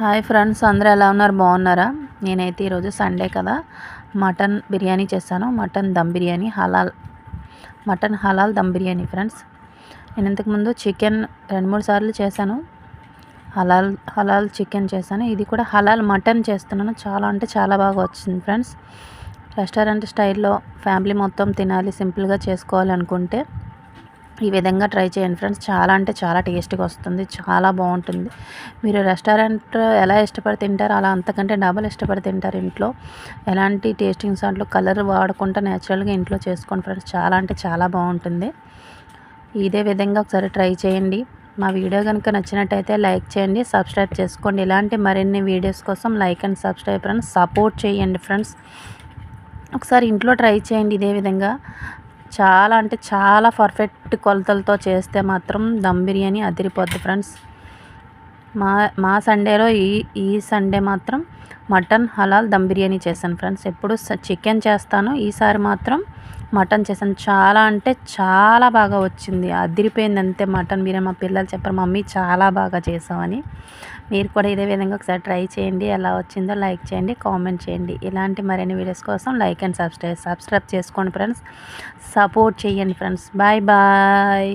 Hi friends, అందరూ ఎలా ఉన్నారు? బాగున్నారా? నేనైతే ఈరోజు సండే కదా, మటన్ బిర్యానీ చేశాను. మటన్ దమ్ బిర్యానీ, మటన్ హలాల్ దమ్ బిర్యానీ ఫ్రెండ్స్. నేను ఇంతకుముందు చికెన్ 2-3 సార్లు చేశాను. హలాల్ చికెన్ చేశాను. ఇది కూడా హలాల్ మటన్ చేస్తున్నాను. చాలా అంటే చాలా బాగా వచ్చింది ఫ్రెండ్స్. రెస్టారెంట్ స్టైల్లో ఫ్యామిలీ మొత్తం తినాలి, సింపుల్గా చేసుకోవాలి అనుకుంటే ఈ విధంగా ట్రై చేయండి ఫ్రెండ్స్. చాలా అంటే చాలా టేస్ట్గా వస్తుంది, చాలా బాగుంటుంది. మీరు రెస్టారెంట్ ఎలా ఇష్టపడి తింటారో అలా అంతకంటే డబల్ ఇష్టపడి తింటారు. ఇంట్లో ఎలాంటి టేస్టింగ్ సాల్ట్లు కలర్ వాడకుండా నేచురల్గా ఇంట్లో చేసుకోండి ఫ్రెండ్స్. చాలా అంటే చాలా బాగుంటుంది. ఇదే విధంగా ఒకసారి ట్రై చేయండి. మా వీడియో కనుక నచ్చినట్టయితే లైక్ చేయండి, సబ్స్క్రైబ్ చేసుకోండి. ఇలాంటి మరిన్ని వీడియోస్ కోసం like and subscribe friends, support చేయండి ఫ్రెండ్స్. ఒకసారి ఇంట్లో ట్రై చేయండి ఇదే విధంగా. చాలా అంటే చాలా పర్ఫెక్ట్ కొలతలతో చేస్తే మాత్రం దమ్ బిర్యానీ అదిరిపోద్ది ఫ్రెండ్స్. మా సండేలో ఈ సండే మాత్రం మటన్ హలాల్ దమ్ బిర్యానీ చేశాను ఫ్రెండ్స్. ఎప్పుడు చికెన్ చేస్తాను, ఈసారి మాత్రం మటన్ చేశాను. చాలా అంటే చాలా బాగా వచ్చింది, అదిరిపోయింది అంతే మటన్ బిర్యానీ. మా పిల్లలు చెప్పారు, మమ్మీ చాలా బాగా చేసామని. మీరు కూడా ఇదే విధంగా ఒకసారి ట్రై చేయండి. ఎలా వచ్చిందో లైక్ చేయండి, కామెంట్ చేయండి. ఇలాంటి మరిన్ని వీడియోస్ కోసం లైక్ అండ్ సబ్స్క్రైబ్ చేసుకోండి ఫ్రెండ్స్. సపోర్ట్ చేయండి ఫ్రెండ్స్. Bye bye.